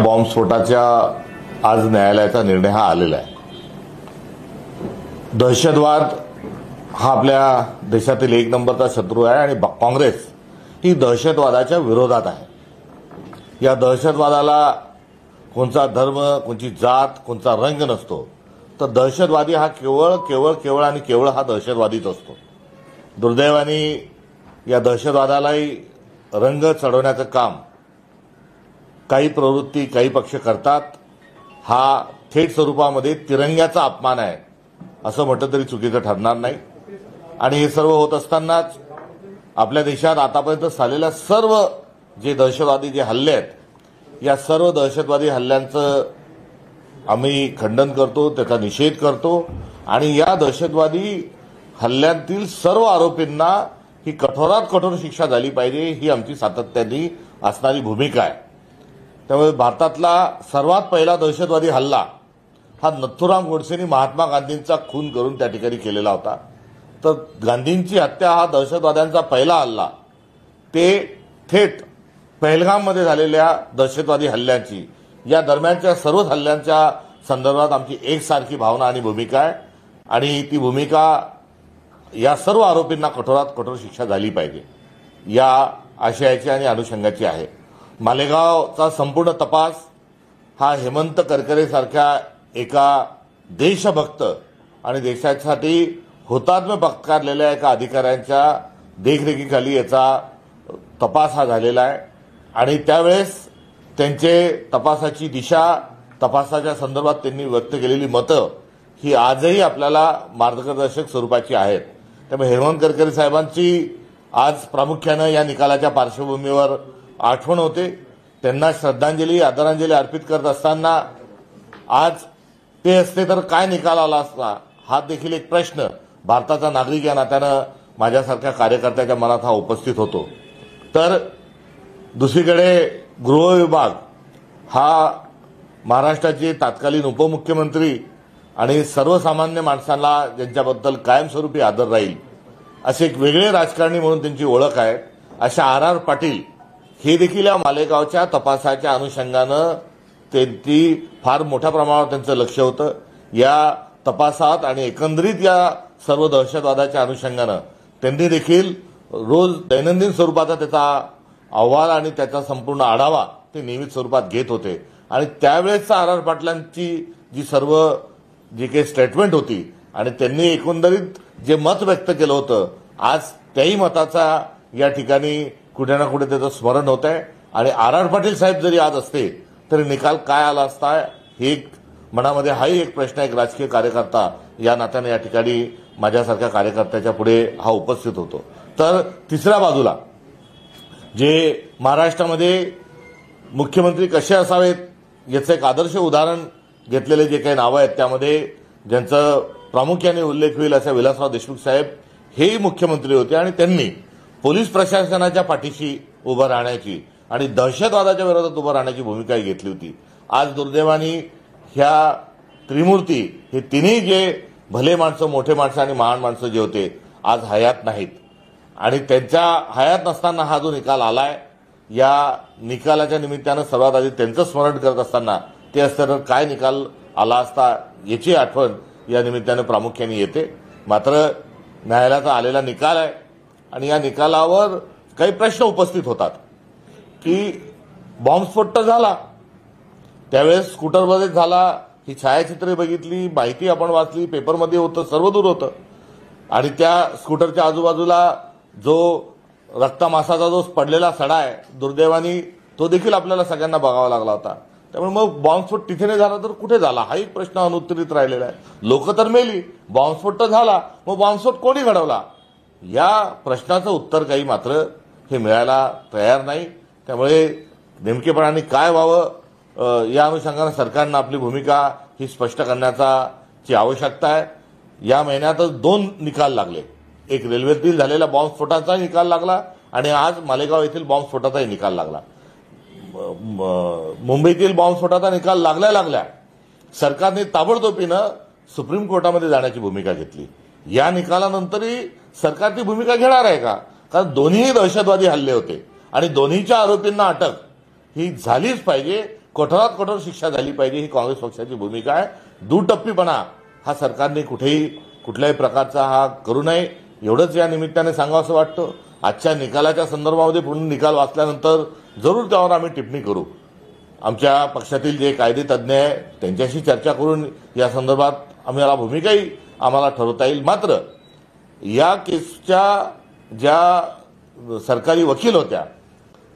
बॉम्बस्फोटाच्या आज न्यायालयाचा निर्णय हा आलेला आहे। दहशतवाद हा आपल्या देशातील एक नंबरचा शत्रू आहे आणि काँग्रेस ही दहशतवादाच्या विरोधात आहे। या दहशतवादाला कोणता धर्म, कोणती जात, कोणता रंग नसतो। तर दहशतवादी हा केवळ आणि केवळ हा दहशतवादीच असतो। दुर्दैवाने या दहशतवादालाही रंग चढवण्याचं काम काही प्रवृत्ती, काही पक्ष करतात। हा थेट स्वरूपामध्ये तिरंग्याचा अपमान आहे असं म्हटलं तरी चुकीचं ठरणार नाही। आणि हे सर्व होत असतानाच आपल्या देशात आतापर्यंत झालेल्या सर्व जे दहशतवादी जे हल्ले आहेत, या सर्व दहशतवादी हल्ल्यांचं आम्ही खंडन करतो, त्याचा निषेध करतो आणि या दहशतवादी हल्ल्यांतील सर्व आरोपींना ही कठोरात कठोर शिक्षा झाली पाहिजे, ही आमची सातत्याने असणारी भूमिका आहे। त्यामुळे भारतातला सर्वात पहिला दहशतवादी हल्ला हा नथुराम गोडसेंनी महात्मा गांधींचा खून करून त्या ठिकाणी केलेला होता। तर गांधींची हत्या हा दहशतवाद्यांचा पहिला हल्ला, ते थेट पहलगाममध्ये झालेल्या दहशतवादी हल्ल्यांची, या दरम्यानच्या सर्वच हल्ल्यांच्या संदर्भात आमची एकसारखी भावना आणि भूमिका आहे आणि ती भूमिका या सर्व आरोपींना कठोरात कठोर शिक्षा झाली पाहिजे या आशयाची आणि अनुषंगाची आहे। मालेगावचा संपूर्ण तपास हा हेमंत करकरे सारख्या एका देशभक्त आणि देशासाठी हुतात्मा पत्करलेल्या एका अधिकाऱ्यांच्या देखरेखीखाली याचा तपास हा झालेला आहे आणि त्यावेळेस त्यांचे तपासाची दिशा, तपासाच्या संदर्भात त्यांनी व्यक्त केलेली मतं ही आजही आपल्याला मार्गदर्शक स्वरूपाची आहेत। त्यामुळे हेमंत करकरे साहेबांची आज प्रामुख्याने या निकालाच्या पार्श्वभूमीवर आठवण होते। त्यांना श्रद्धांजली, आदरांजली अर्पित करत असताना आज ते असते तर काय निकाल आला असता, हा देखील एक प्रश्न भारताचा नागरिक या नात्यानं माझ्यासारख्या कार्यकर्त्याच्या मनात हा उपस्थित होतो। तर दुसरीकडे गृह विभाग हा महाराष्ट्राचे तत्कालीन उपमुख्यमंत्री आणि सर्वसामान्य माणसांना ज्यांच्याबद्दल कायमस्वरूपी आदर राहील असे एक वेगळे राजकारणी म्हणून त्यांची ओळख आहे, अशा आर पाटील हे देखील या मालेगावच्या तपासाच्या अनुषंगानं त्यांची फार मोठ्या प्रमाणावर त्यांचं लक्ष होतं। या तपासात आणि एकंदरीत या सर्व दहशतवादाच्या अनुषंगानं त्यांनी देखील रोज दैनंदिन स्वरूपाचा त्याचा अहवाल आणि त्याचा संपूर्ण आढावा ते नियमित स्वरूपात घेत होते आणि त्यावेळेसचा आर पाटलांची जी काही स्टेटमेंट होती आणि त्यांनी एकंदरीत जे मत व्यक्त केलं होतं, आज त्याही मताचा या ठिकाणी कुठे ना कुठे त्याचं स्मरण होत आहे आणि आर पाटील साहेब जरी आज असते तरी निकाल काय आला असता, हे मनामध्ये हाही एक प्रश्न, एक राजकीय कार्यकर्ता या नात्याने या ठिकाणी माझ्यासारख्या कार्यकर्त्याच्या पुढे हा उपस्थित होतो। तर तिसऱ्या बाजूला जे महाराष्ट्रामध्ये मुख्यमंत्री कसे असावेत याचं एक आदर्श उदाहरण घेतलेले जे काही नावं आहेत, त्यामध्ये ज्यांचं प्रामुख्याने उल्लेख होईल असे विलासराव देशमुख साहेब हेही मुख्यमंत्री होते आणि त्यांनी पोलीस प्रशासनाच्या पाठीशी उभं राहण्याची आणि दहशतवादाच्या विरोधात उभं राहण्याची भूमिका घेतली होती। आज दुर्दैवाने ह्या त्रिमूर्ती, हे तिन्ही जे भले माणसं, मोठे माणसं आणि महान माणसं जे होते, आज हयात नाहीत आणि त्यांच्या हयात नसताना हा जो निकाल आलाय, या निकालाच्या निमित्तानं सर्वात आधी त्यांचं स्मरण करत असताना ते असतं तर काय निकाल आला असता याची आठवण या निमित्तानं प्रामुख्याने येते। मात्र न्यायालयाचा आलेला निकाल आहे आणि या निकालावर काही प्रश्न उपस्थित होतात की बॉम्बस्फोट तर झाला, त्यावेळेस स्कूटरमध्ये झाला, ही छायाचित्रे बघितली, माहिती आपण वाचली, पेपरमध्ये होतं, सर्व दूर होतं आणि त्या स्कूटरच्या आजूबाजूला जो रक्तमासाचा जो पडलेला सडा आहे, दुर्दैवाने तो देखील आपल्याला सगळ्यांना बघावा लागला होता। त्यामुळे मग बॉम्बस्फोट तिथे नाही झाला तर कुठे झाला, हा एक प्रश्न अनुत्तरित राहिलेला आहे। लोक तर मेली, बॉम्बस्फोट तर झाला, मग बॉम्बस्फोट कोणी घडवला, या प्रश्नाचं उत्तर काही मात्र हे मिळायला तयार नाही। त्यामुळे नेमकेपणाने काय व्हावं या अनुषंगाने सरकारनं आपली भूमिका ही स्पष्ट करण्याची आवश्यकता आहे। या महिन्यातच 2 निकाल लागले, एक रेल्वेतील झालेल्या बॉम्बस्फोटाचा निकाल लागला आणि आज मालेगाव येथील बॉम्बस्फोटाचाही निकाल लागला। मुंबईतील बॉम्बस्फोटाचा निकाल लागल्या सरकारने ताबडतोबीनं सुप्रीम कोर्टामध्ये जाण्याची भूमिका घेतली। या निकालानंतरही सरकार ती भूमिका घेणार आहे का? कारण दोन्ही दहशतवादी हल्ले होते आणि दोन्हीच्या आरोपींना अटक ही झालीच पाहिजे, कठोरात कठोर शिक्षा झाली पाहिजे, ही काँग्रेस पक्षाची भूमिका आहे. दुटप्पीपणा हा सरकारने कुठल्याही प्रकारचा हा करू नये, एवढंच या निमित्ताने सांगावं वाटतं. आजच्या निकालाच्या संदर्भामध्ये पूर्ण निकाल वाचल्यानंतर जरूर त्यावर आम्ही टिप्पणी करू. आमच्या पक्षातील जे कायदे तज्ज्ञ आहे त्यांच्याशी चर्चा करून या संदर्भात आम्हाला भूमिकाही आम्हाला ठरवता येईल. मात्र या केसच्या ज्या सरकारी वकील होत्या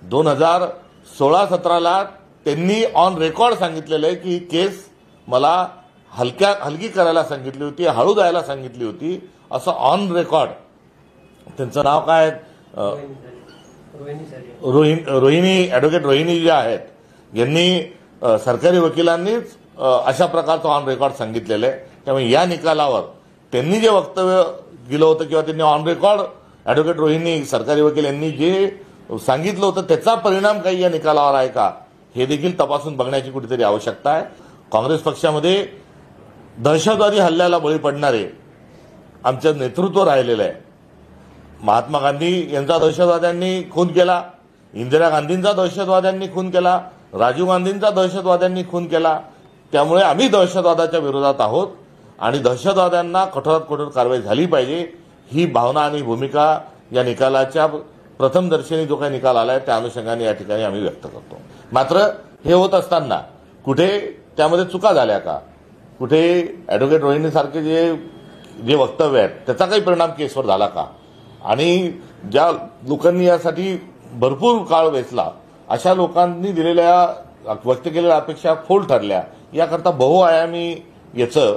2016-17ला त्यांनी ऑन रेकॉर्ड सांगितलेलं आहे की केस मला हलकी करायला सांगितली होती, हळू जायला सांगितली होती, असं ऑन रेकॉर्ड. त्यांचं नाव काय, ॲडव्होकेट रोहिणी जे आहेत यांनी सरकारी वकिलांनीच अशा प्रकारचं ऑन रेकॉर्ड सांगितलेलं आहे. त्यामुळे या निकालावर त्यांनी जे वक्तव्य दिलं होतं किंवा त्यांनी ऑन रेकॉर्ड ॲडव्होकेट रोहिणी सरकारी वकील यांनी जे सांगितलं होतं त्याचा परिणाम काही या निकालावर आहे का, हे देखील तपासून बघण्याची कुठेतरी आवश्यकता आहे. काँग्रेस पक्षामध्ये दहशतवादी हल्ल्याला बळी पडणारे आमचं नेतृत्व राहिलेलं आहे. महात्मा गांधी यांचा दहशतवाद्यांनी खून केला, इंदिरा गांधींचा दहशतवाद्यांनी खून केला, राजीव गांधींचा दहशतवाद्यांनी खून केला. त्यामुळे आम्ही दहशतवादाच्या विरोधात आहोत आणि दहशतवाद्यांना कठोरात कठोर कारवाई झाली पाहिजे, ही भावना आणि भूमिका या निकालाच्या प्रथमदर्शनी जो काही निकाल आलाय त्या अनुषंगाने या ठिकाणी आम्ही व्यक्त करतो. मात्र हे होत असताना कुठे त्यामध्ये चुका झाल्या का, कुठे ॲडव्होकेट रोहिणी सारखे जे वक्तव्य आहेत त्याचा काही परिणाम केसवर झाला का, आणि ज्या लोकांनी यासाठी भरपूर काळ वेचला अशा लोकांनी दिलेल्या व्यक्त केलेल्या अपेक्षा फोल ठरल्या, याकरता बहुआयामी याचं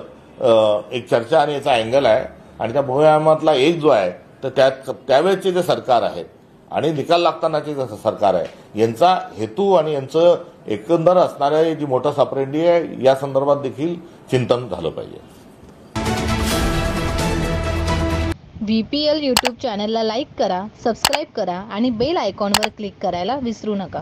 एक चर्चा आणि याचा अँगल आहे. आणि त्या बहुआयामातला एक जो आहे तर त्यावेळेचे जे सरकार आहेत आणि निकाल लागतानाचे जे सरकार आहे यांचा हेतू आणि यांचं एकंदर असणाऱ्या जी मोठं सापरेंडी आहे या संदर्भात देखील चिंतन झालं पाहिजे. VPL यूट्यूब चॅनलला लाईक करा, सबस्क्राईब करा आणि बेल आयकॉनवर क्लिक करायला विसरू नका.